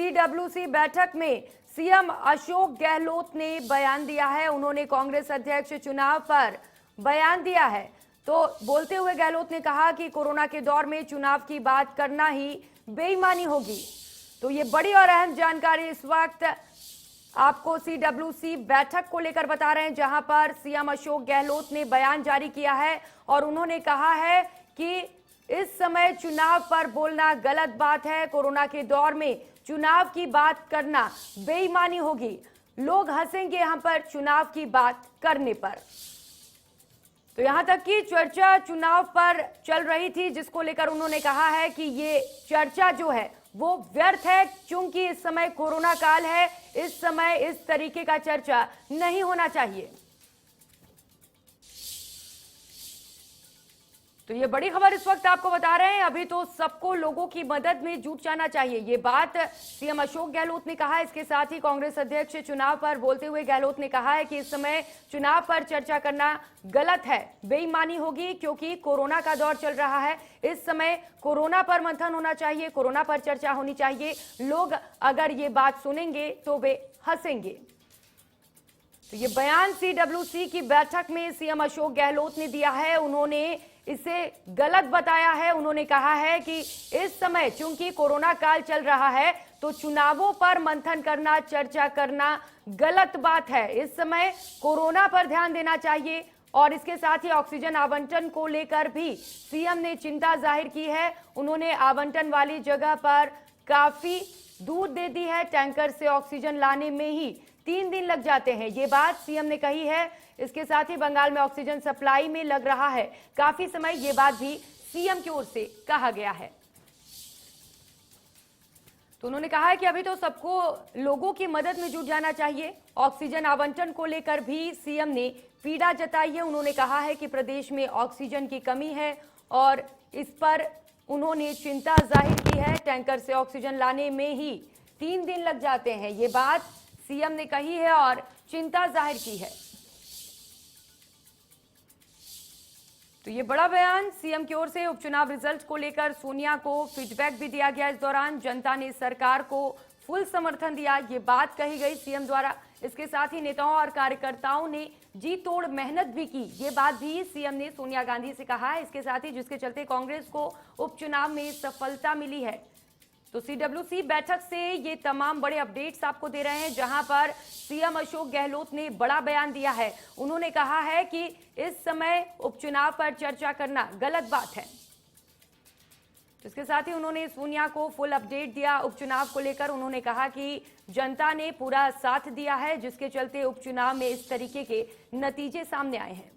CWC बैठक में CM Ashok Gehlot ने बयान दिया है। उन्होंने कांग्रेस अध्यक्ष चुनाव पर बयान दिया है। तो बोलते हुए गहलोत ने कहा कि कोरोना के दौर में चुनाव की बात करना ही बेईमानी होगी। तो ये बड़ी और अहम जानकारी इस वक्त आपको सीडब्ल्यूसी बैठक को लेकर बता रहे हैं, जहां पर सीएम अशोक गहलोत ने बयान जारी किया है और उन्होंने कहा है कि इस समय चुनाव पर बोलना गलत बात है। कोरोना के दौर में चुनाव की बात करना बेईमानी होगी। लोग हंसेंगे यहां पर चुनाव की बात करने पर। तो यहां तक की चर्चा चुनाव पर चल रही थी, जिसको लेकर उन्होंने कहा है कि ये चर्चा जो है वो व्यर्थ है, क्योंकि इस समय कोरोना काल है। इस समय इस तरीके का चर्चा नहीं होना चाहिए। तो ये बड़ी खबर इस वक्त आपको बता रहे हैं। अभी तो सबको लोगों की मदद में जुट जाना चाहिए, ये बात सीएम अशोक गहलोत ने कहा है। इसके साथ ही कांग्रेस अध्यक्ष चुनाव पर बोलते हुए गहलोत ने कहा है कि इस समय चुनाव पर चर्चा करना गलत है, बेईमानी होगी, क्योंकि कोरोना का दौर चल रहा है। इस समय कोरोना पर मंथन होना चाहिए, कोरोना पर चर्चा होनी चाहिए। लोग अगर ये बात सुनेंगे तो वे हंसेंगे। तो ये बयान सीडब्ल्यूसी की बैठक में सीएम अशोक गहलोत ने दिया है। उन्होंने इसे गलत बताया है। उन्होंने कहा है कि इस समय चूंकि कोरोना काल चल रहा है तो चुनावों पर मंथन करना, चर्चा करना गलत बात है। इस समय कोरोना पर ध्यान देना चाहिए। और इसके साथ ही ऑक्सीजन आवंटन को लेकर भी सीएम ने चिंता जाहिर की है। उन्होंने आवंटन वाली जगह पर काफी दूर दे दी है। टैंकर से ऑक्सीजन लाने में ही 3 दिन लग जाते हैं, ये बात सीएम ने कही है। इसके साथ ही बंगाल में ऑक्सीजन सप्लाई में लग रहा है काफी समय, ये बात भी सीएम की ओर से कहा गया है। तो उन्होंने कहा है कि अभी तो सबको लोगों की मदद में जुट जाना चाहिए। ऑक्सीजन आवंटन को लेकर भी सीएम ने पीड़ा जताई है। उन्होंने कहा है कि प्रदेश में ऑक्सीजन की कमी है और इस पर उन्होंने चिंता जाहिर की है। टैंकर से ऑक्सीजन लाने में ही 3 दिन लग जाते हैं, ये बात सीएम ने कही है और चिंता जाहिर की है। तो ये बड़ा बयान सीएम की ओर से। उपचुनाव रिजल्ट को लेकर सोनिया को फीडबैक भी दिया गया। इस दौरान जनता ने सरकार को फुल समर्थन दिया, ये बात कही गई सीएम द्वारा। इसके साथ ही नेताओं और कार्यकर्ताओं ने जी तोड़ मेहनत भी की, ये बात भी सीएम ने सोनिया गांधी से कहा है। इसके साथ ही जिसके चलते कांग्रेस को उपचुनाव में सफलता मिली है। तो सीडब्ल्यूसी बैठक से ये तमाम बड़े अपडेट्स आपको दे रहे हैं, जहां पर सीएम अशोक गहलोत ने बड़ा बयान दिया है। उन्होंने कहा है कि इस समय उपचुनाव पर चर्चा करना गलत बात है। तो इसके साथ ही उन्होंने सोनिया को फुल अपडेट दिया उपचुनाव को लेकर। उन्होंने कहा कि जनता ने पूरा साथ दिया है, जिसके चलते उपचुनाव में इस तरीके के नतीजे सामने आए हैं।